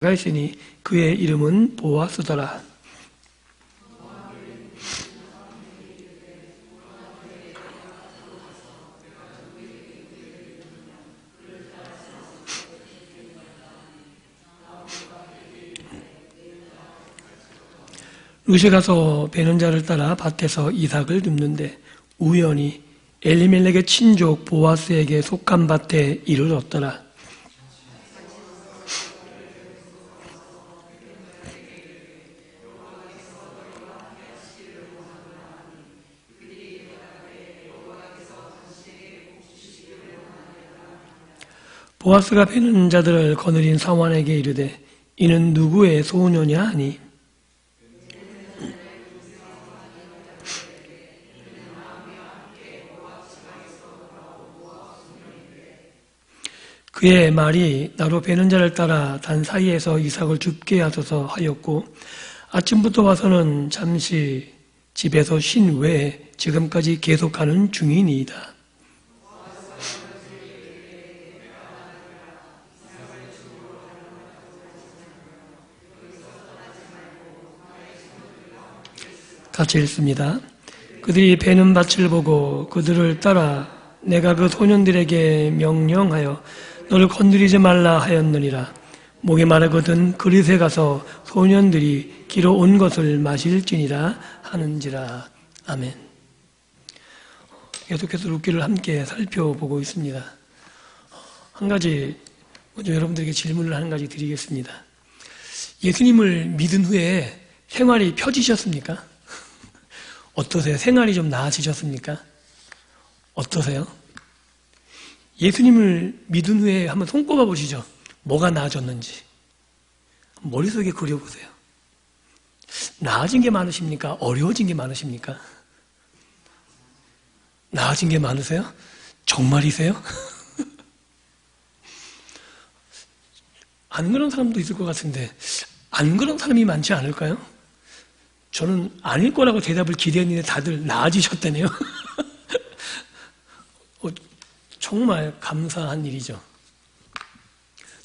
가 있으니 그의 이름은 보아스더라. 룻이 가서 베는 자를 따라 밭에서 이삭을 줍는데 우연히 엘리멜렉의 친족 보아스에게 속한 밭에 이르렀더라. 보아스가 베는 자들을 거느린 사환에게 이르되 이는 누구의 소녀냐 하니 그의 말이 나로 베는 자를 따라 단 사이에서 이삭을 줍게 하소서 하였고 아침부터 와서는 잠시 집에서 쉰 외에 지금까지 계속하는 중이니이다. 같이 읽습니다. 그들이 베는 밭을 보고 그들을 따라 내가 그 소년들에게 명령하여 너를 건드리지 말라 하였느니라. 목이 마르거든 그릿에 가서 소년들이 기로 온 것을 마실지니라 하는지라. 아멘. 계속해서 룻기를 함께 살펴보고 있습니다. 한 가지 먼저 여러분들에게 질문을 한 가지 드리겠습니다. 예수님을 믿은 후에 생활이 펴지셨습니까? 어떠세요? 생활이 좀 나아지셨습니까? 어떠세요? 예수님을 믿은 후에 한번 손꼽아 보시죠. 뭐가 나아졌는지. 머릿속에 그려보세요. 나아진 게 많으십니까? 어려워진 게 많으십니까? 나아진 게 많으세요? 정말이세요? 안 그런 사람도 있을 것 같은데 안 그런 사람이 많지 않을까요? 저는 아닐 거라고 대답을 기대했는데 다들 나아지셨다네요. 정말 감사한 일이죠.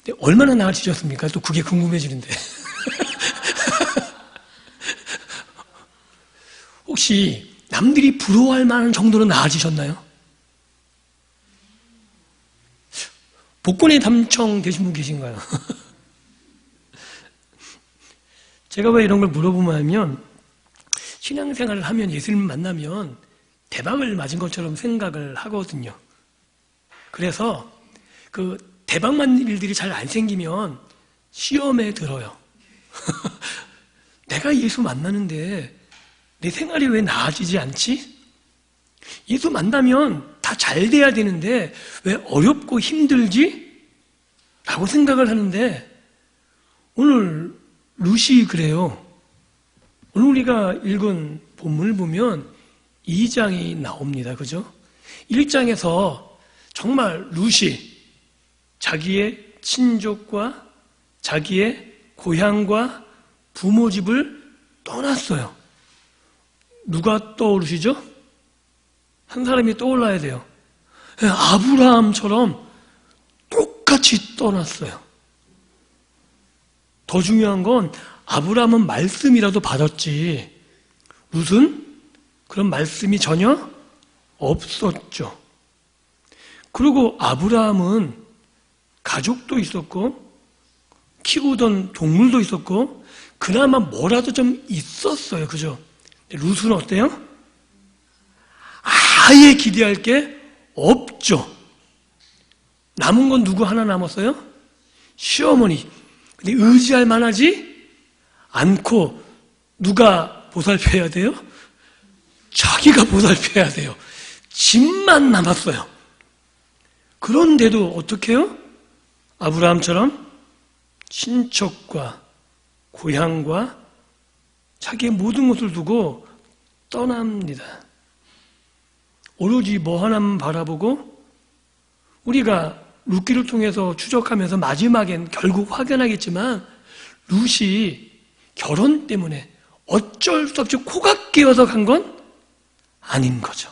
근데 얼마나 나아지셨습니까? 또 그게 궁금해지는데. 혹시 남들이 부러워할 만한 정도로 나아지셨나요? 복권에 당첨되신 분 계신가요? 제가 왜 이런 걸 물어보면 신앙생활을 하면 예수님 만나면 대박을 맞은 것처럼 생각을 하거든요. 그래서 그 대박 맞는 일들이 잘 안 생기면 시험에 들어요. 내가 예수 만나는데 내 생활이 왜 나아지지 않지? 예수 만나면 다 잘 돼야 되는데 왜 어렵고 힘들지? 라고 생각을 하는데 오늘 룻이 그래요. 오늘 우리가 읽은 본문을 보면 2장이 나옵니다. 그죠? 1장에서 정말 룻이 자기의 친족과 자기의 고향과 부모 집을 떠났어요. 누가 떠오르시죠? 한 사람이 떠올라야 돼요. 아브라함처럼 똑같이 떠났어요. 더 중요한 건 아브라함은 말씀이라도 받았지 룻은 그런 말씀이 전혀 없었죠. 그리고 아브라함은 가족도 있었고 키우던 동물도 있었고 그나마 뭐라도 좀 있었어요. 그죠? 룻은 어때요? 아예 기대할 게 없죠. 남은 건 누구 하나 남았어요? 시어머니. 근데 의지할 만하지 않고 누가 보살펴야 돼요? 자기가 보살펴야 돼요. 집만 남았어요. 그런데도 어떻게 해요? 아브라함처럼 친척과 고향과 자기의 모든 것을 두고 떠납니다. 오로지 뭐 하나만 바라보고 우리가 룻기를 통해서 추적하면서 마지막엔 결국 확연하겠지만 룻이 결혼 때문에 어쩔 수 없이 코가 끼어서 간 건 아닌 거죠.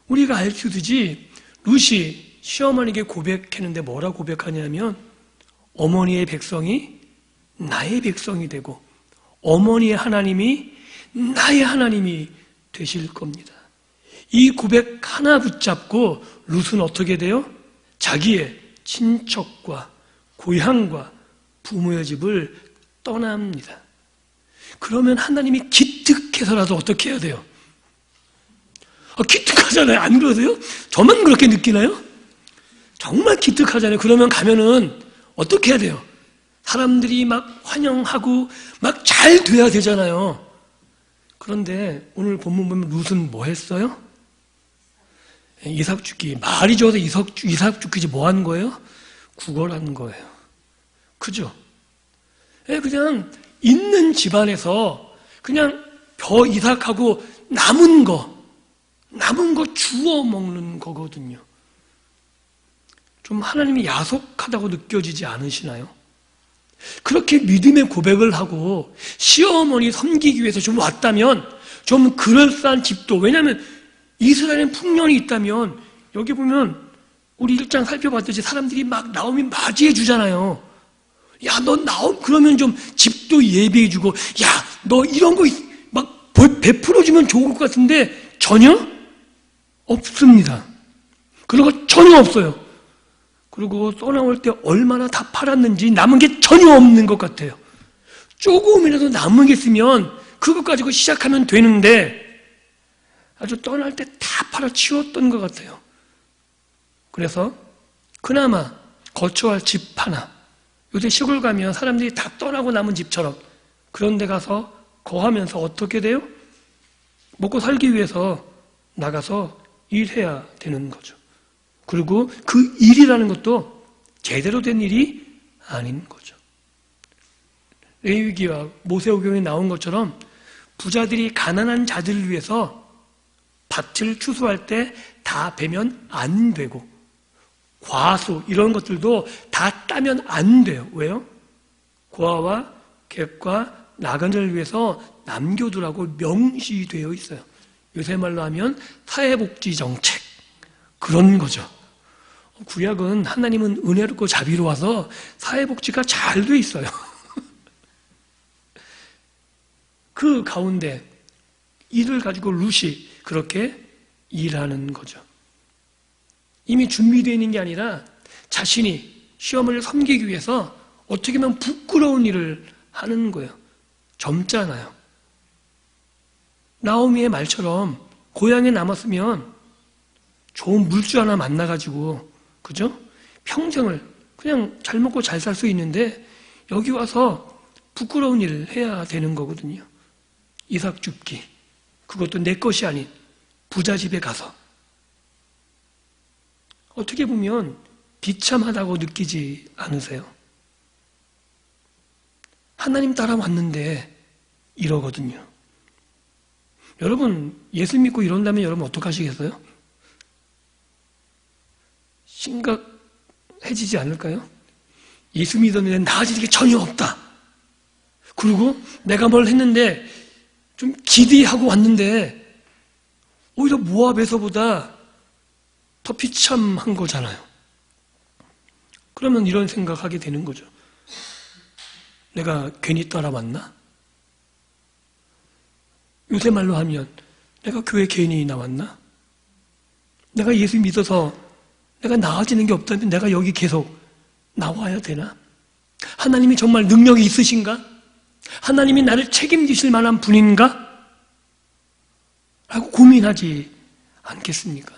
우리가 알 수 있듯이 룻이 시어머니에게 고백했는데 뭐라 고백하냐면 어머니의 백성이 나의 백성이 되고 어머니의 하나님이 나의 하나님이 되실 겁니다. 이 고백 하나 붙잡고 룻은 어떻게 돼요? 자기의 친척과 고향과 부모의 집을 떠납니다. 그러면 하나님이 기특해서라도 어떻게 해야 돼요? 기특하잖아요. 안 그러세요? 저만 그렇게 느끼나요? 정말 기특하잖아요. 그러면 가면은 어떻게 해야 돼요? 사람들이 막 환영하고 막 잘 돼야 되잖아요. 그런데 오늘 본문 보면 룻은 뭐 했어요? 이삭 죽기. 말이 좋아서 이삭 죽기지 뭐 하는 거예요? 구걸하는 거예요. 그죠? 그냥 있는 집안에서 그냥 벼 이삭하고 남은 거 주워 먹는 거거든요. 좀 하나님이 야속하다고 느껴지지 않으시나요? 그렇게 믿음의 고백을 하고 시어머니 섬기기 위해서 좀 왔다면 좀 그럴싸한 집도, 왜냐하면 이스라엘엔 풍년이 있다면 여기 보면 우리 1장 살펴봤듯이 사람들이 막 나오미 맞이해 주잖아요. 야, 너 나옴 그러면 좀 집도 예비해 주고, 야, 너 이런 거 막 베풀어 주면 좋을 것 같은데 전혀 없습니다. 그리고 전혀 없어요. 그리고 떠나올 때 얼마나 다 팔았는지 남은 게 전혀 없는 것 같아요. 조금이라도 남은 게 있으면 그것 가지고 시작하면 되는데 아주 떠날 때 다 팔아치웠던 것 같아요. 그래서 그나마 거처할 집 하나, 요새 시골 가면 사람들이 다 떠나고 남은 집처럼 그런 데 가서 거하면서 어떻게 돼요? 먹고 살기 위해서 나가서 일해야 되는 거죠. 그리고 그 일이라는 것도 제대로 된 일이 아닌 거죠. 레위기와 모세오경에 나온 것처럼 부자들이 가난한 자들을 위해서 밭을 추수할 때 다 베면 안 되고 과수 이런 것들도 다 따면 안 돼요. 왜요? 고아와 객과 나그네를 위해서 남겨두라고 명시되어 있어요. 요새 말로 하면 사회복지 정책 그런 거죠. 구약은 하나님은 은혜롭고 자비로워서 사회복지가 잘 돼 있어요. 그 가운데 이를 가지고 룻이 그렇게 일하는 거죠. 이미 준비되어 있는 게 아니라 자신이 시어머니를 섬기기 위해서 어떻게 보면 부끄러운 일을 하는 거예요. 젊잖아요. 나오미의 말처럼 고향에 남았으면 좋은 물주 하나 만나가지고, 그죠? 평생을 그냥 잘 먹고 잘 살 수 있는데 여기 와서 부끄러운 일을 해야 되는 거거든요. 이삭 줍기. 그것도 내 것이 아닌 부자 집에 가서. 어떻게 보면 비참하다고 느끼지 않으세요? 하나님 따라 왔는데 이러거든요. 여러분, 예수 믿고 이런다면 여러분 어떡하시겠어요? 심각해지지 않을까요? 예수 믿었는데 나아질 게 전혀 없다. 그리고 내가 뭘 했는데 좀 기대하고 왔는데 오히려 모압에서보다 더 비참한 거잖아요. 그러면 이런 생각하게 되는 거죠. 내가 괜히 따라왔나? 요새 말로 하면 내가 교회 괜히 나왔나? 내가 예수 믿어서 내가 나아지는 게 없다면 내가 여기 계속 나와야 되나? 하나님이 정말 능력이 있으신가? 하나님이 나를 책임지실 만한 분인가? 라고 고민하지 않겠습니까?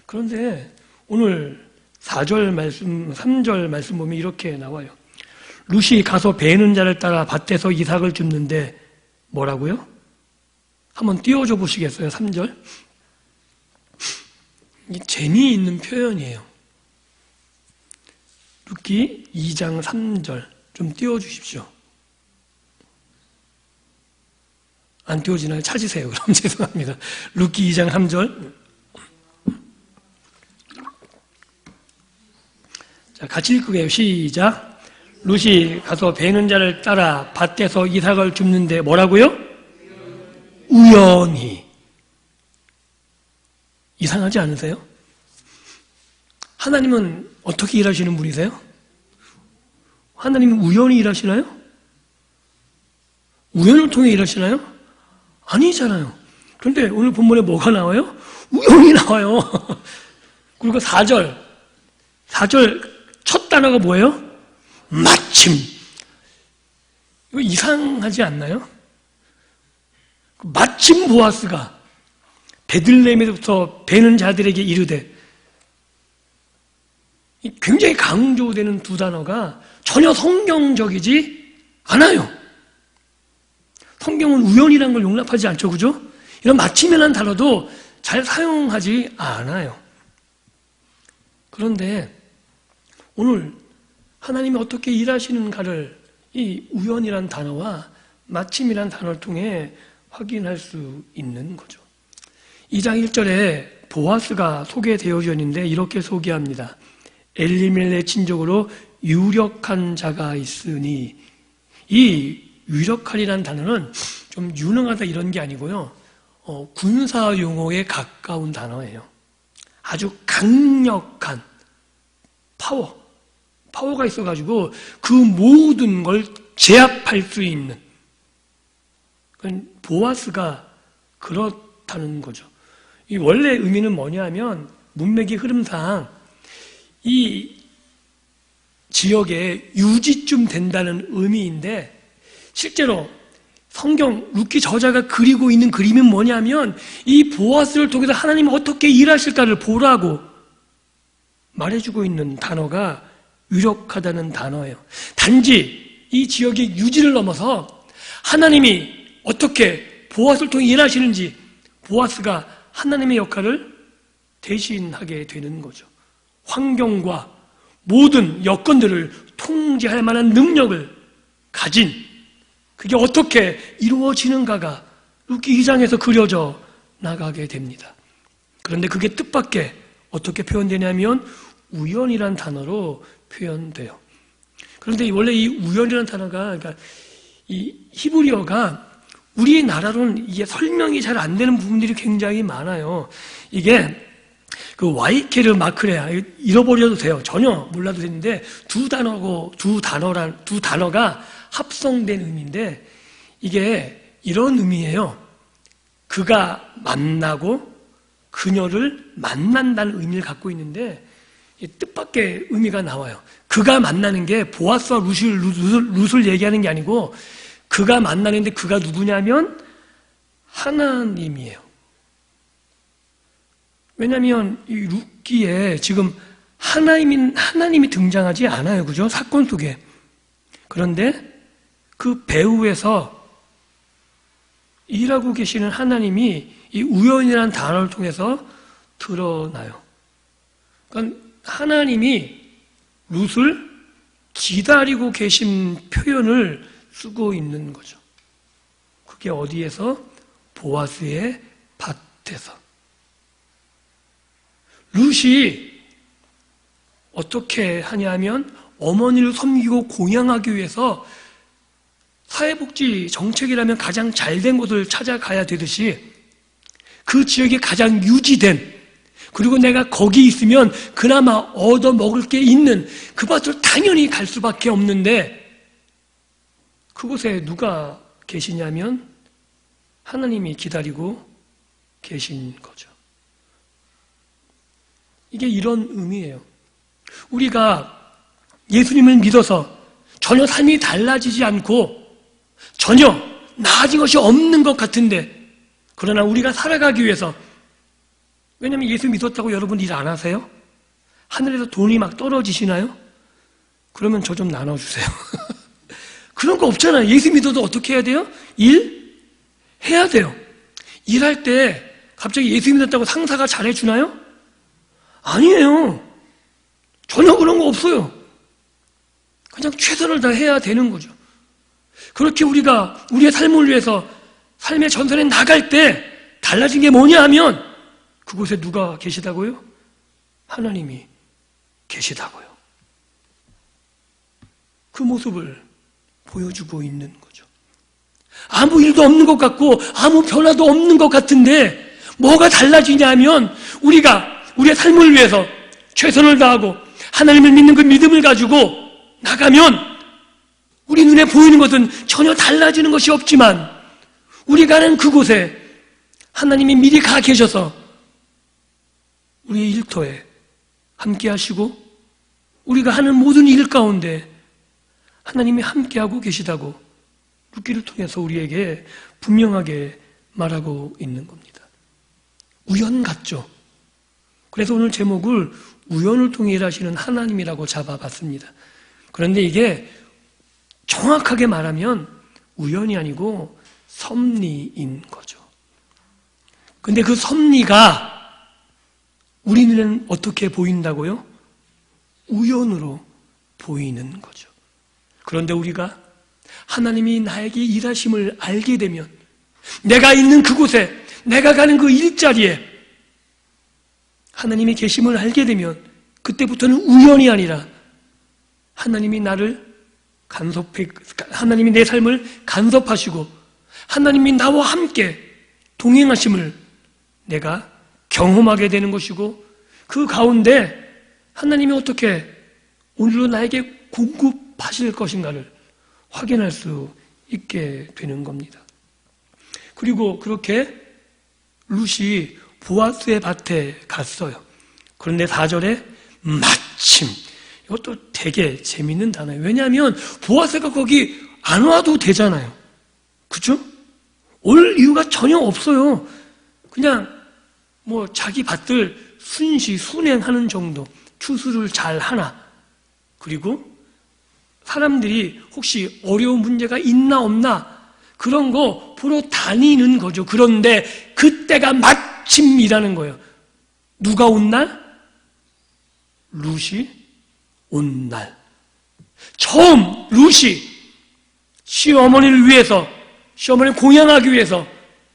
그런데 오늘 4절 말씀, 3절 말씀 보면 이렇게 나와요. 룻이 가서 베는 자를 따라 밭에서 이삭을 줍는데 뭐라고요? 한번 띄워줘 보시겠어요? 3절. 재미있는 표현이에요. 룻기 2장 3절 좀 띄워주십시오. 안 띄워지나요? 찾으세요. 그럼 죄송합니다. 룻기 2장 3절. 자, 같이 읽을게요. 시작. 룻이 가서 베는 자를 따라 밭에서 이삭을 줍는데 뭐라고요? 우연히. 이상하지 않으세요? 하나님은 어떻게 일하시는 분이세요? 하나님은 우연히 일하시나요? 우연을 통해 일하시나요? 아니잖아요. 그런데 오늘 본문에 뭐가 나와요? 우연히 나와요. 그리고 4절 첫 단어가 뭐예요? 마침. 이거 이상하지 않나요? 마침 보아스가 베들레헴에서부터 베는 자들에게 이르되, 굉장히 강조되는 두 단어가 전혀 성경적이지 않아요. 성경은 우연이라는 걸 용납하지 않죠, 그죠? 이런 마침이라는 단어도 잘 사용하지 않아요. 그런데 오늘 하나님이 어떻게 일하시는가를 이 우연이라는 단어와 마침이라는 단어를 통해 확인할 수 있는 거죠. 2장 1절에 보아스가 소개되어져 있는데 이렇게 소개합니다. 엘리멜렉 친족으로 유력한 자가 있으니, 이 유력한이라는 단어는 좀 유능하다 이런 게 아니고요, 군사 용어에 가까운 단어예요. 아주 강력한 파워가 있어가지고 그 모든 걸 제압할 수 있는, 보아스가 그렇다는 거죠. 이 원래 의미는 뭐냐면, 문맥의 흐름상 이 지역에 유지쯤 된다는 의미인데, 실제로 성경 루키 저자가 그리고 있는 그림은 뭐냐면, 이 보아스를 통해서 하나님이 어떻게 일하실까를 보라고 말해주고 있는 단어가 유력하다는 단어예요. 단지 이 지역의 유지를 넘어서 하나님이 어떻게 보아스를 통해 일하시는지, 보아스가 하나님의 역할을 대신하게 되는 거죠. 환경과 모든 여건들을 통제할 만한 능력을 가진, 그게 어떻게 이루어지는가가 루키 2장에서 그려져 나가게 됩니다. 그런데 그게 뜻밖의 어떻게 표현되냐면 우연이란 단어로 표현돼요. 그런데 원래 이 우연이라는 단어가, 그러니까 이 히브리어가 우리나라로는 이게 설명이 잘 안 되는 부분들이 굉장히 많아요. 이게 그 와이케르 마크레아, 잃어버려도 돼요. 전혀 몰라도 되는데 두 단어가 합성된 의미인데, 이게 이런 의미예요. 그가 만나고 그녀를 만난다는 의미를 갖고 있는데, 뜻밖의 의미가 나와요. 그가 만나는 게 보아스와 룻을 얘기하는 게 아니고, 그가 만나는데 그가 누구냐면 하나님이에요. 왜냐하면 이 룻기에 지금 하나님이 등장하지 않아요, 그죠? 사건 속에. 그런데 그 배후에서 일하고 계시는 하나님이 이 우연이라는 단어를 통해서 드러나요. 그러니까 하나님이 룻을 기다리고 계신 표현을 쓰고 있는 거죠. 그게 어디에서? 보아스의 밭에서. 룻이 어떻게 하냐면, 어머니를 섬기고 공양하기 위해서 사회복지 정책이라면 가장 잘된 곳을 찾아가야 되듯이, 그 지역에 가장 유지된, 그리고 내가 거기 있으면 그나마 얻어먹을 게 있는 그 밭을 당연히 갈 수밖에 없는데, 그곳에 누가 계시냐면 하나님이 기다리고 계신 거죠. 이게 이런 의미예요. 우리가 예수님을 믿어서 전혀 삶이 달라지지 않고 전혀 나아진 것이 없는 것 같은데, 그러나 우리가 살아가기 위해서, 왜냐하면 예수 믿었다고 여러분 일 안 하세요? 하늘에서 돈이 막 떨어지시나요? 그러면 저 좀 나눠주세요. 그런 거 없잖아요. 예수 믿어도 어떻게 해야 돼요? 일 해야 돼요. 일할 때 갑자기 예수 믿었다고 상사가 잘해주나요? 아니에요. 전혀 그런 거 없어요. 그냥 최선을 다해야 되는 거죠. 그렇게 우리가 우리의 삶을 위해서 삶의 전선에 나갈 때 달라진 게 뭐냐 하면, 그곳에 누가 계시다고요? 하나님이 계시다고요. 그 모습을 보여주고 있는 거죠. 아무 일도 없는 것 같고 아무 변화도 없는 것 같은데 뭐가 달라지냐 하면, 우리가 우리의 삶을 위해서 최선을 다하고 하나님을 믿는 그 믿음을 가지고 나가면 눈에 보이는 것은 전혀 달라지는 것이 없지만 우리 가는 그곳에 하나님이 미리 가 계셔서 우리의 일터에 함께 하시고 우리가 하는 모든 일 가운데 하나님이 함께하고 계시다고 룻기를 통해서 우리에게 분명하게 말하고 있는 겁니다. 우연 같죠? 그래서 오늘 제목을 우연을 통해 일하시는 하나님이라고 잡아봤습니다. 그런데 이게 정확하게 말하면 우연이 아니고 섭리인 거죠. 근데 그 섭리가 우리는 어떻게 보인다고요? 우연으로 보이는 거죠. 그런데 우리가 하나님이 나에게 일하심을 알게 되면 내가 있는 그곳에 내가 가는 그 일자리에 하나님이 계심을 알게 되면 그때부터는 우연이 아니라 하나님이 하나님이 내 삶을 간섭하시고 하나님이 나와 함께 동행하심을 내가 경험하게 되는 것이고 그 가운데 하나님이 어떻게 오늘로 나에게 공급하실 것인가를 확인할 수 있게 되는 겁니다. 그리고 그렇게 룻이 보아스의 밭에 갔어요. 그런데 4절에 마침, 이것도 되게 재밌는 단어예요. 왜냐하면 보아스가 거기 안 와도 되잖아요. 그죠? 올 이유가 전혀 없어요. 그냥 자기 밭을 순행하는 정도, 추수를 잘 하나, 그리고 사람들이 혹시 어려운 문제가 있나 없나 그런 거 보러 다니는 거죠. 그런데 그때가 마침이라는 거예요. 누가 온 날? 룻이 온 날. 처음 룻이 시어머니를 위해서, 시어머니를 공양하기 위해서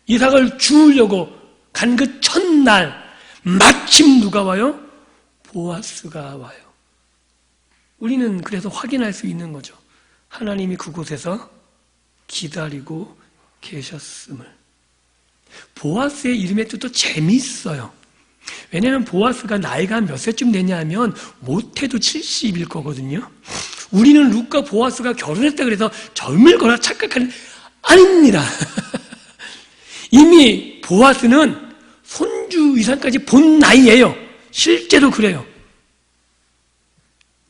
이삭을 주우려고 간 그 첫날 마침 누가 와요? 보아스가 와요. 우리는 그래서 확인할 수 있는 거죠. 하나님이 그곳에서 기다리고 계셨음을. 보아스의 이름의 뜻도 재미있어요. 왜냐하면 보아스가 나이가 몇 세쯤 되냐 하면 못해도 70일 거거든요. 우리는 룻과 보아스가 결혼했다 그래서 젊을 거라 착각하는, 아닙니다. 이미 보아스는 손주 이상까지 본 나이예요. 실제로 그래요.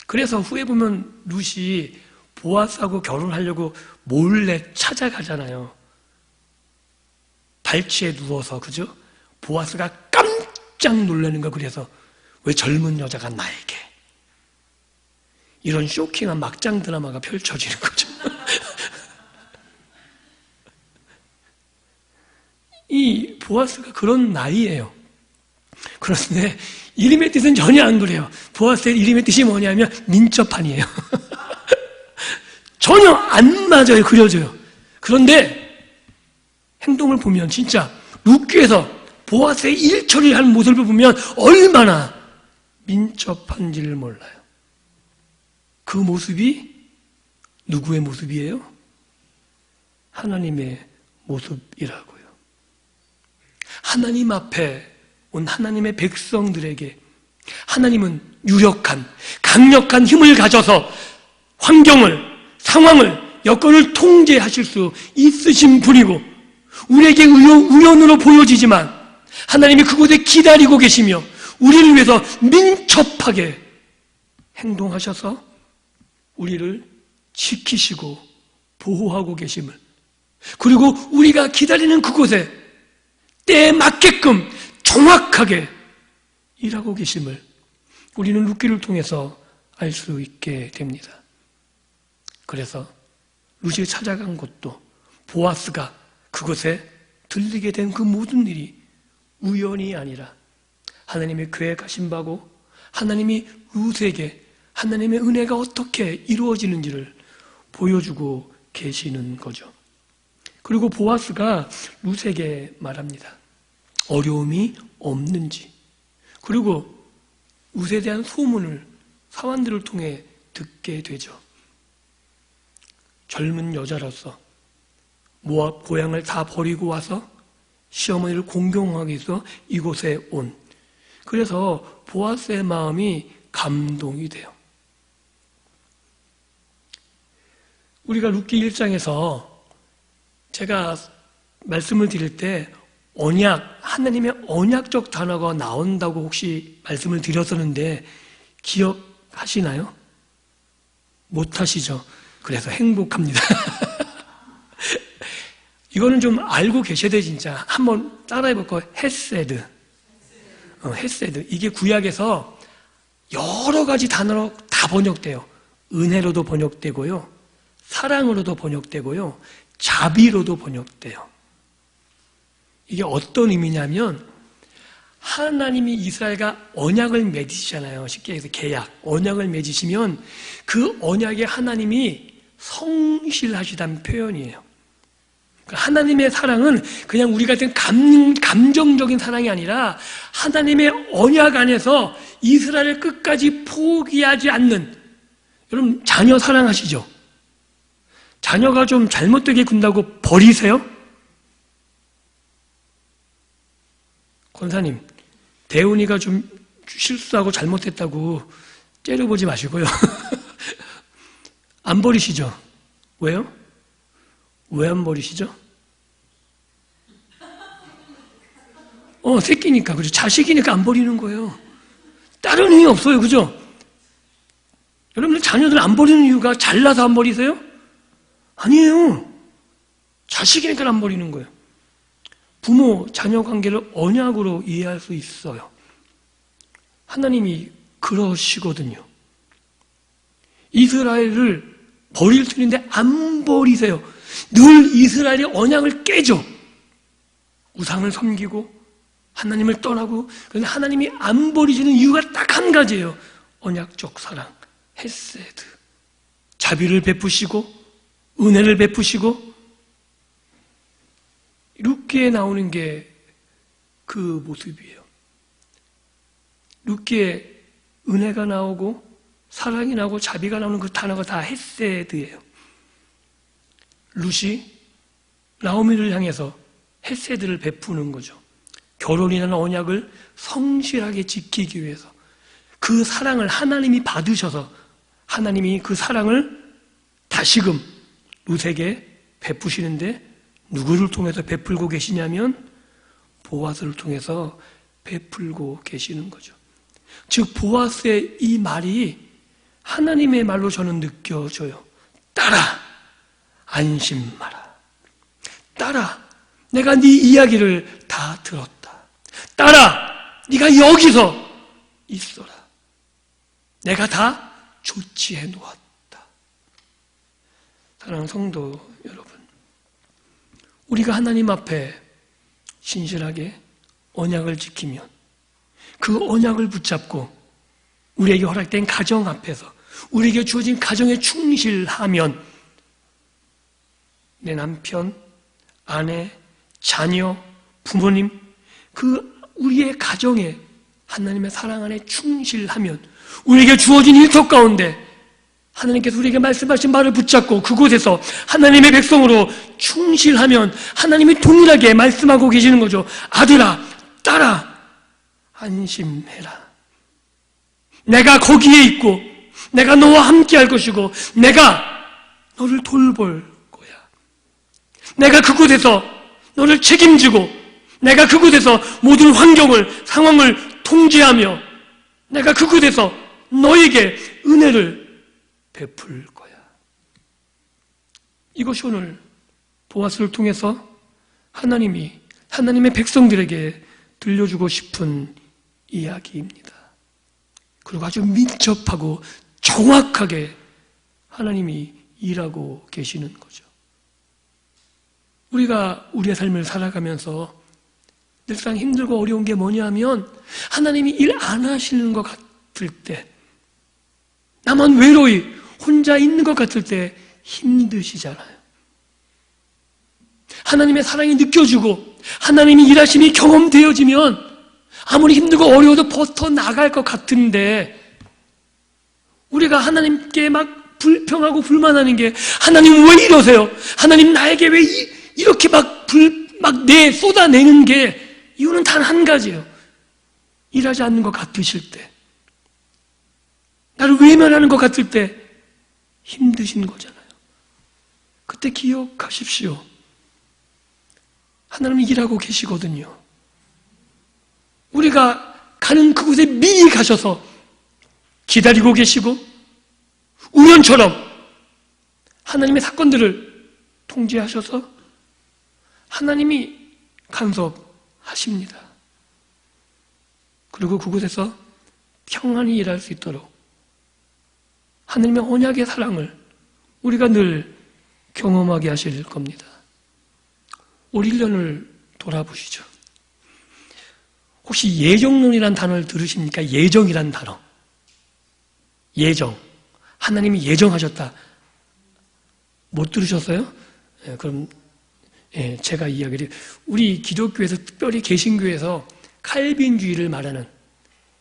그래서 후에 보면 룻이 보아스하고 결혼하려고 몰래 찾아가잖아요. 발치에 누워서, 그죠? 보아스가 깜짝 놀라는 거. 그래서 왜 젊은 여자가 나에게, 이런 쇼킹한 막장 드라마가 펼쳐지는 거죠. 이 보아스가 그런 나이예요. 그런데 이름의 뜻은 전혀 안 그래요. 보아스의 이름의 뜻이 뭐냐면 민첩한이에요. 전혀 안 맞아요. 그려져요. 그런데 행동을 보면 진짜 룻기에서 보아스의 일처리를 하는 모습을 보면 얼마나 민첩한지를 몰라요. 그 모습이 누구의 모습이에요? 하나님의 모습이라고요. 하나님 앞에 온 하나님의 백성들에게 하나님은 유력한, 강력한 힘을 가져서 환경을, 상황을, 여건을 통제하실 수 있으신 분이고, 우리에게 우연으로 보여지지만 하나님이 그곳에 기다리고 계시며 우리를 위해서 민첩하게 행동하셔서 우리를 지키시고 보호하고 계심을, 그리고 우리가 기다리는 그곳에 때에 맞게끔 정확하게 일하고 계심을 우리는 룻기를 통해서 알 수 있게 됩니다. 그래서 룻이 찾아간 곳도 보아스가 그곳에 들리게 된 그 모든 일이 우연이 아니라 하나님의 계획하신 바고, 하나님이 룻에게 하나님의 은혜가 어떻게 이루어지는지를 보여주고 계시는 거죠. 그리고 보아스가 룻에게 말합니다. 어려움이 없는지, 그리고 룻에 대한 소문을 사환들을 통해 듣게 되죠. 젊은 여자로서 모압 고향을 다 버리고 와서 시어머니를 공경하기 위해서 이곳에 온, 그래서 보아스의 마음이 감동이 돼요. 우리가 룻기 1장에서 제가 말씀을 드릴 때 언약, 하나님의 언약적 단어가 나온다고 혹시 말씀을 드렸었는데 기억하시나요? 못하시죠? 그래서 행복합니다. 이거는 좀 알고 계셔야 돼. 진짜 한번 따라해볼 거예요. 헤세드. 헤세드. 이게 구약에서 여러 가지 단어로 다 번역돼요. 은혜로도 번역되고요, 사랑으로도 번역되고요, 자비로도 번역돼요. 이게 어떤 의미냐면 하나님이 이스라엘과 언약을 맺으시잖아요. 쉽게 해서 계약, 언약을 맺으시면 그 언약에 하나님이 성실하시다는 표현이에요. 하나님의 사랑은 그냥 우리 같은 감정적인 사랑이 아니라 하나님의 언약 안에서 이스라엘을 끝까지 포기하지 않는, 여러분 자녀 사랑하시죠? 자녀가 좀 잘못되게 군다고 버리세요? 권사님, 대훈이가 좀 실수하고 잘못했다고 째려보지 마시고요. 안 버리시죠? 왜요? 왜 안 버리시죠? 새끼니까, 그죠? 자식이니까 안 버리는 거예요. 다른 이유 없어요, 그죠? 여러분들 자녀들 안 버리는 이유가 잘나서 안 버리세요? 아니에요. 자식이니까 안 버리는 거예요. 부모, 자녀 관계를 언약으로 이해할 수 있어요. 하나님이 그러시거든요. 이스라엘을 버릴 수 있는데 안 버리세요. 늘 이스라엘의 언약을 깨죠. 우상을 섬기고 하나님을 떠나고. 그런데 하나님이 안 버리시는 이유가 딱 한 가지예요. 언약적 사랑, 헤세드. 자비를 베푸시고 은혜를 베푸시고. 룻기에 나오는 게 그 모습이에요. 룻기에 은혜가 나오고 사랑이 나오고 자비가 나오는 그 단어가 다 헤세드예요. 룻이 나오미를 향해서 헤세드를 베푸는 거죠. 결혼이라는 언약을 성실하게 지키기 위해서 그 사랑을 하나님이 받으셔서 하나님이 그 사랑을 다시금 룻에게 베푸시는데 누구를 통해서 베풀고 계시냐면 보아스를 통해서 베풀고 계시는 거죠. 즉 보아스의 이 말이 하나님의 말로 저는 느껴져요. 따라, 안심 마라. 따라, 내가 네 이야기를 다 들었다. 따라, 네가 여기서 있어라. 내가 다 조치해 놓았다. 사랑하는 성도 여러분, 우리가 하나님 앞에 신실하게 언약을 지키면, 그 언약을 붙잡고 우리에게 허락된 가정 앞에서 우리에게 주어진 가정에 충실하면 내 남편, 아내, 자녀, 부모님, 그 우리의 가정에 하나님의 사랑 안에 충실하면 우리에게 주어진 일터 가운데 하나님께서 우리에게 말씀하신 말을 붙잡고 그곳에서 하나님의 백성으로 충실하면 하나님이 동일하게 말씀하고 계시는 거죠. 아들아, 딸아, 안심해라. 내가 거기에 있고 내가 너와 함께 할 것이고 내가 너를 돌볼 거야. 내가 그곳에서 너를 책임지고 내가 그곳에서 모든 환경을, 상황을 통제하며 내가 그곳에서 너에게 은혜를 베풀 거야. 이것이 오늘 보아스를 통해서 하나님이 하나님의 백성들에게 들려주고 싶은 이야기입니다. 그리고 아주 민첩하고 정확하게 하나님이 일하고 계시는 거죠. 우리가 우리의 삶을 살아가면서 늘상 힘들고 어려운 게 뭐냐면 하나님이 일 안 하시는 것 같을 때, 나만 외로이 혼자 있는 것 같을 때 힘드시잖아요. 하나님의 사랑이 느껴지고 하나님이 일하심이 경험되어지면 아무리 힘들고 어려워도 버텨나갈 것 같은데, 우리가 하나님께 막 불평하고 불만하는 게 하나님 왜 이러세요? 하나님 나에게 왜 이렇게 막 쏟아내는 게 이유는 단 한 가지예요. 일하지 않는 것 같으실 때, 나를 외면하는 것 같을 때 힘드신 거잖아요. 그때 기억하십시오. 하나님은 일하고 계시거든요. 우리가 가는 그곳에 미리 가셔서 기다리고 계시고 우연처럼 하나님의 사건들을 통제하셔서 하나님이 간섭하십니다. 그리고 그곳에서 평안히 일할 수 있도록 하나님의 언약의 사랑을 우리가 늘 경험하게 하실 겁니다. 올 1년을 돌아보시죠. 혹시 예정론이란 단어를 들으십니까? 예정이란 단어. 예정. 하나님이 예정하셨다. 못 들으셨어요? 그럼 제가 이야기를 우리 기독교에서 특별히 개신교에서 칼빈주의를 말하는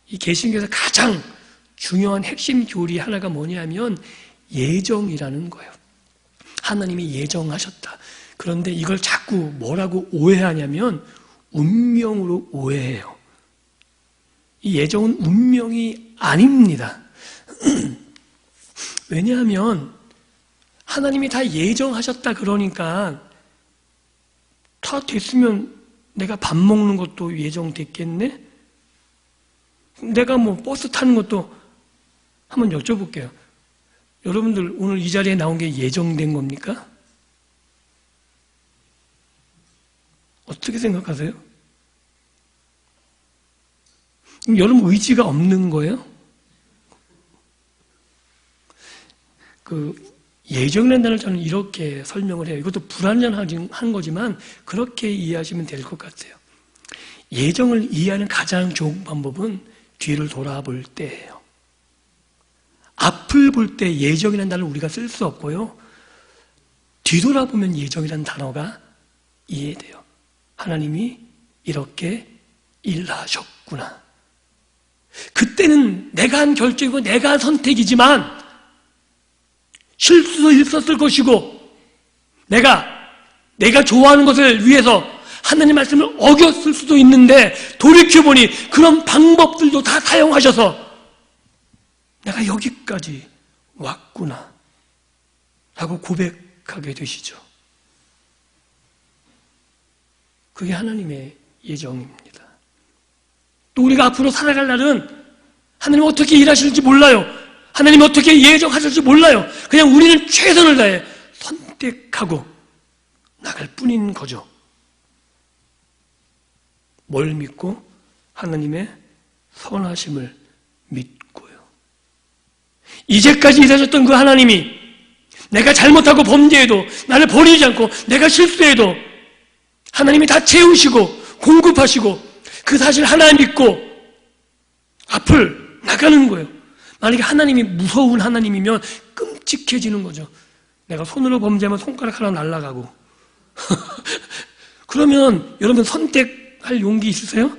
이 개신교에서 가장 중요한 핵심 교리 하나가 뭐냐면 예정이라는 거예요. 하나님이 예정하셨다. 그런데 이걸 자꾸 뭐라고 오해하냐면 운명으로 오해해요. 이 예정은 운명이 아닙니다. 왜냐하면 하나님이 다 예정하셨다 그러니까 다 됐으면 내가 밥 먹는 것도 예정됐겠네? 내가 뭐 버스 타는 것도 한번 여쭤볼게요. 여러분들 오늘 이 자리에 나온 게 예정된 겁니까? 어떻게 생각하세요? 여러분 의지가 없는 거예요? 예정이라는 단어를 저는 이렇게 설명을 해요. 이것도 불완전한 거지만 그렇게 이해하시면 될 것 같아요. 예정을 이해하는 가장 좋은 방법은 뒤를 돌아볼 때예요. 앞을 볼 때 예정이라는 단어를 우리가 쓸 수 없고요. 뒤돌아보면 예정이라는 단어가 이해돼요. 하나님이 이렇게 일하셨구나. 그때는 내가 한 결정이고 내가 한 선택이지만 실수도 있었을 것이고 내가 좋아하는 것을 위해서 하나님 말씀을 어겼을 수도 있는데 돌이켜보니 그런 방법들도 다 사용하셔서 내가 여기까지 왔구나 라고 고백하게 되시죠. 그게 하나님의 예정입니다. 또 우리가 앞으로 살아갈 날은 하나님 어떻게 일하실지 몰라요. 하나님 어떻게 예정하실지 몰라요. 그냥 우리는 최선을 다해 선택하고 나갈 뿐인 거죠. 뭘 믿고? 하나님의 선하심을 믿고요. 이제까지 일하셨던 그 하나님이 내가 잘못하고 범죄해도 나를 버리지 않고 내가 실수해도 하나님이 다 채우시고 공급하시고 그 사실 하나 믿고 앞을 나가는 거예요. 만약에 하나님이 무서운 하나님이면 끔찍해지는 거죠. 내가 손으로 범죄하면 손가락 하나 날아가고 그러면 여러분 선택할 용기 있으세요?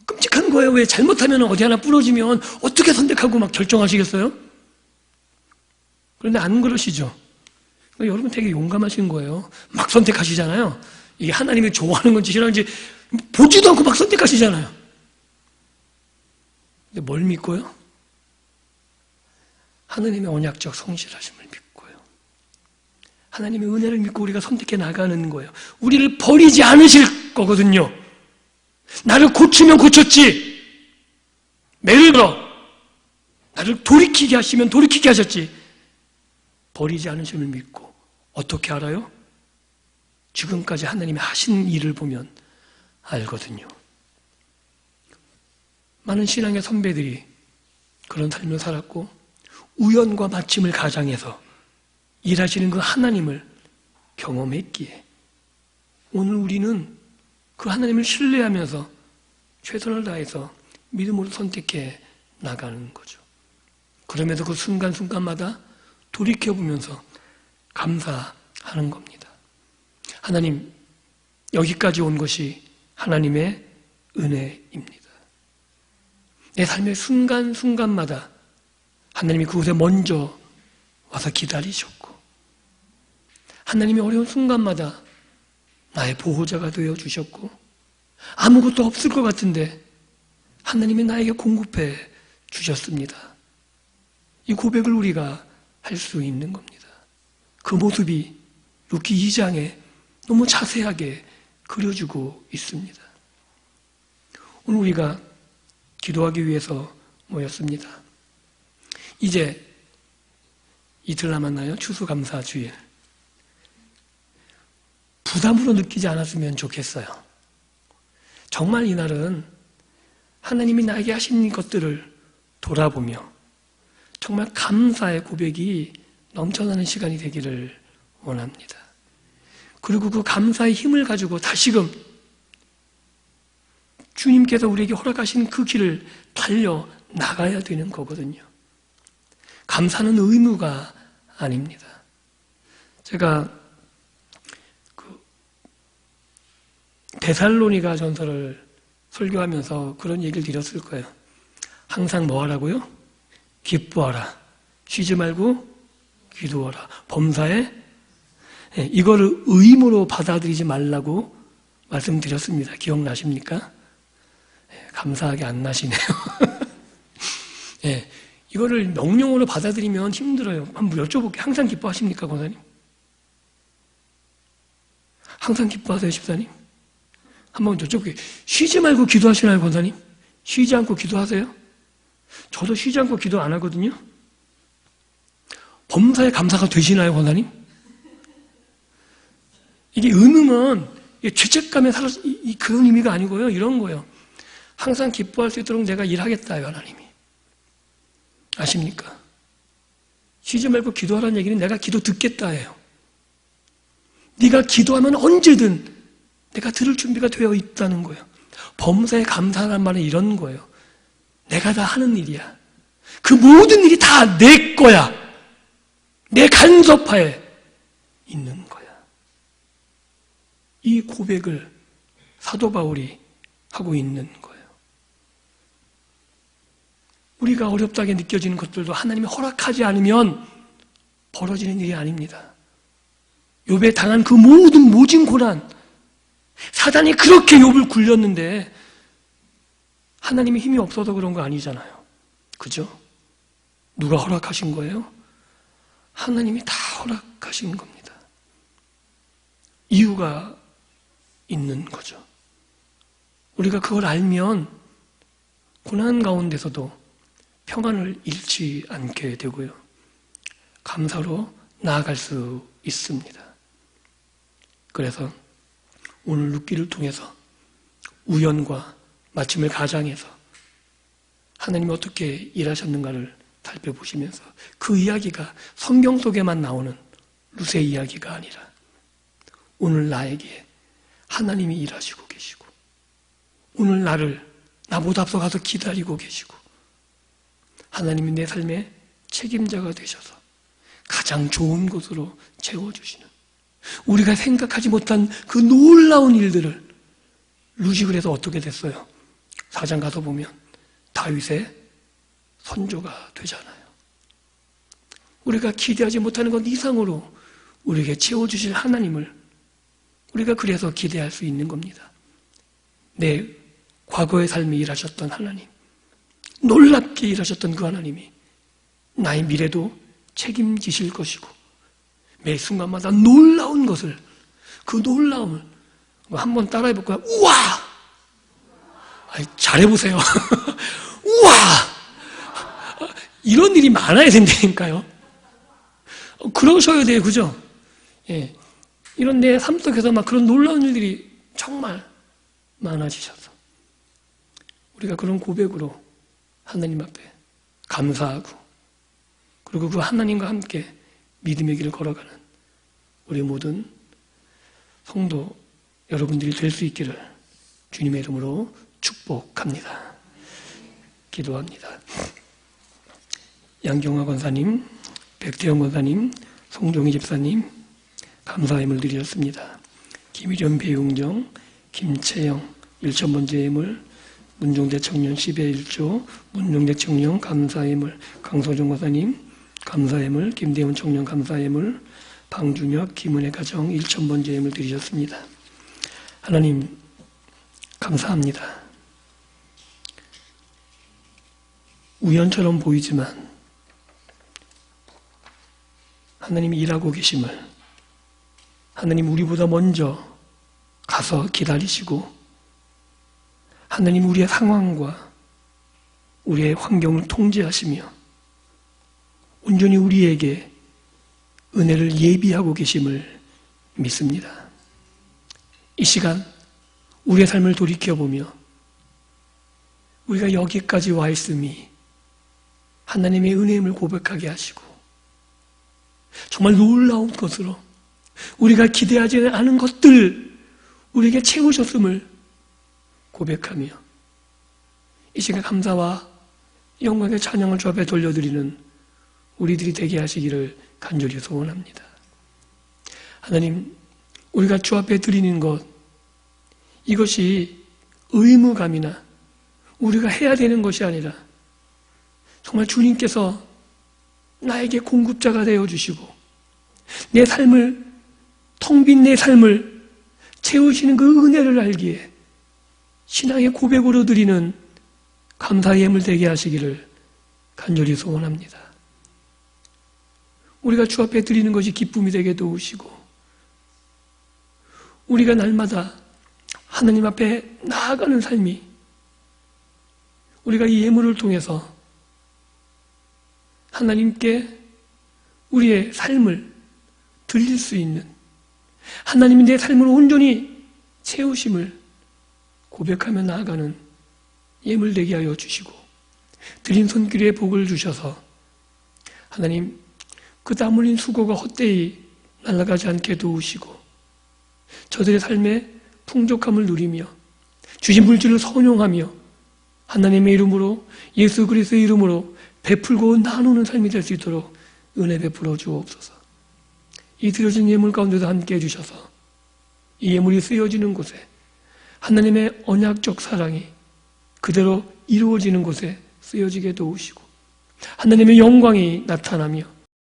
끔찍한 거예요. 왜 잘못하면 어디 하나 부러지면 어떻게 선택하고 막 결정하시겠어요? 그런데 안 그러시죠. 여러분 되게 용감하신 거예요. 막 선택하시잖아요. 이게 하나님이 좋아하는 건지 싫어하는지 보지도 않고 막 선택하시잖아요. 근데 뭘 믿고요? 하나님의 언약적 성실하심을 믿고요. 하나님의 은혜를 믿고 우리가 선택해 나가는 거예요. 우리를 버리지 않으실 거거든요. 나를 고치면 고쳤지. 매를 들어 나를 돌이키게 하시면 돌이키게 하셨지. 버리지 않으심을 믿고 어떻게 알아요? 지금까지 하나님이 하신 일을 보면 알거든요. 많은 신앙의 선배들이 그런 삶을 살았고 우연과 마침을 가장해서 일하시는 그 하나님을 경험했기에 오늘 우리는 그 하나님을 신뢰하면서 최선을 다해서 믿음으로 선택해 나가는 거죠. 그러면서 그 순간순간마다 돌이켜보면서 감사하는 겁니다. 하나님, 여기까지 온 것이 하나님의 은혜입니다. 내 삶의 순간순간마다 하나님이 그곳에 먼저 와서 기다리셨고 하나님이 어려운 순간마다 나의 보호자가 되어주셨고 아무것도 없을 것 같은데 하나님이 나에게 공급해 주셨습니다. 이 고백을 우리가 할 수 있는 겁니다. 그 모습이 루키 2장에 너무 자세하게 그려주고 있습니다. 오늘 우리가 기도하기 위해서 모였습니다. 이제 이틀 남았나요? 추수감사주일. 부담으로 느끼지 않았으면 좋겠어요. 정말 이날은 하나님이 나에게 하신 것들을 돌아보며 정말 감사의 고백이 넘쳐나는 시간이 되기를 원합니다. 그리고 그 감사의 힘을 가지고 다시금 주님께서 우리에게 허락하신 그 길을 달려 나가야 되는 거거든요. 감사는 의무가 아닙니다. 제가 데살로니가 전서를 설교하면서 그런 얘기를 드렸을 거예요. 항상 뭐 하라고요? 기뻐하라. 쉬지 말고 기도하라. 범사에 이거를 의무로 받아들이지 말라고 말씀드렸습니다. 기억나십니까? 감사하게 안 나시네요. 이거를 명령으로 받아들이면 힘들어요. 한번 여쭤볼게요. 항상 기뻐하십니까, 권사님? 항상 기뻐하세요, 집사님? 한번 여쭤볼게요. 쉬지 말고 기도하시나요, 권사님? 쉬지 않고 기도하세요? 저도 쉬지 않고 기도 안 하거든요. 범사에 감사가 되시나요, 권사님? 이게 은음은 죄책감에 그런 의미가 아니고요. 이런 거예요. 항상 기뻐할 수 있도록 내가 일하겠다요, 하나님이. 아십니까? 쉬지 말고 기도하라는 얘기는 내가 기도 듣겠다예요. 네가 기도하면 언제든 내가 들을 준비가 되어 있다는 거예요. 범사에 감사하는 말은 이런 거예요. 내가 다 하는 일이야. 그 모든 일이 다 내 거야. 내 간섭하에 있는 거야. 이 고백을 사도 바울이 하고 있는 거예요. 우리가 어렵다게 느껴지는 것들도 하나님이 허락하지 않으면 벌어지는 일이 아닙니다. 욥에 당한 그 모진 고난, 사단이 그렇게 욥을 굴렸는데 하나님의 힘이 없어서 그런 거 아니잖아요. 그죠? 누가 허락하신 거예요? 하나님이 다 허락하신 겁니다. 이유가 있는 거죠. 우리가 그걸 알면 고난 가운데서도 평안을 잃지 않게 되고요. 감사로 나아갈 수 있습니다. 그래서 오늘 룻기를 통해서 우연과 마침을 가장해서 하나님이 어떻게 일하셨는가를 살펴보시면서 그 이야기가 성경 속에만 나오는 룻의 이야기가 아니라 오늘 나에게 하나님이 일하시고 계시고 오늘 나를 나보다 앞서가서 기다리고 계시고 하나님이 내 삶의 책임자가 되셔서 가장 좋은 곳으로 채워주시는 우리가 생각하지 못한 그 놀라운 일들을 룻이 그래서 어떻게 됐어요? 4장 가서 보면 다윗의 선조가 되잖아요. 우리가 기대하지 못하는 것 이상으로 우리에게 채워주실 하나님을 우리가 그래서 기대할 수 있는 겁니다. 내 과거의 삶에 일하셨던 하나님, 놀랍게 일하셨던 그 하나님이 나의 미래도 책임지실 것이고 매 순간마다 놀라운 것을 그 놀라움을 한번 따라해볼까요? 우와! 잘해보세요. 우와! 이런 일이 많아야 된다니까요. 그러셔야 돼요. 그죠? 예. 이런 내 삶 속에서 막 그런 놀라운 일들이 정말 많아지셔서 우리가 그런 고백으로 하나님 앞에 감사하고 그리고 그 하나님과 함께 믿음의 길을 걸어가는 우리 모든 성도 여러분들이 될 수 있기를 주님의 이름으로 축복합니다. 기도합니다. 양경화 권사님, 백태영 권사님, 송종희 집사님 감사함을 드렸습니다. 김일현 배용정, 김채영 1,000번째 예물, 문종대 청년 10의 1조, 문종대 청년 감사예물, 강소정 권사님 감사예물, 김대훈 청년 감사예물, 방준혁, 김은혜 가정 1,000번째 예물 드리셨습니다. 하나님 감사합니다. 우연처럼 보이지만 하나님이 일하고 계심을, 하나님 우리보다 먼저 가서 기다리시고 하나님 우리의 상황과 우리의 환경을 통제하시며 온전히 우리에게 은혜를 예비하고 계심을 믿습니다. 이 시간 우리의 삶을 돌이켜보며 우리가 여기까지 와 있음이 하나님의 은혜임을 고백하게 하시고 정말 놀라운 것으로 우리가 기대하지 않은 것들 우리에게 채우셨음을 고백하며 이 시간 감사와 영광의 찬양을 주 앞에 돌려드리는 우리들이 되게 하시기를 간절히 소원합니다. 하나님, 우리가 주 앞에 드리는 것, 이것이 의무감이나 우리가 해야 되는 것이 아니라 정말 주님께서 나에게 공급자가 되어주시고 내 삶을, 텅 빈 내 삶을 채우시는 그 은혜를 알기에 신앙의 고백으로 드리는 감사의 예물 되게 하시기를 간절히 소원합니다. 우리가 주 앞에 드리는 것이 기쁨이 되게 도우시고 우리가 날마다 하나님 앞에 나아가는 삶이 우리가 이 예물을 통해서 하나님께 우리의 삶을 드릴 수 있는 하나님이 내 삶을 온전히 채우심을 고백하며 나아가는 예물 되게 하여 주시고 드린 손길에 복을 주셔서 하나님 그 땀 흘린 수고가 헛되이 날아가지 않게 도우시고 저들의 삶에 풍족함을 누리며 주신 물질을 선용하며 하나님의 이름으로 예수 그리스도의 이름으로 베풀고 나누는 삶이 될 수 있도록 은혜 베풀어 주옵소서. 이 드려진 예물 가운데도 함께 해주셔서 이 예물이 쓰여지는 곳에 하나님의 언약적 사랑이 그대로 이루어지는 곳에 쓰여지게 도우시고 하나님의 영광이 나타나며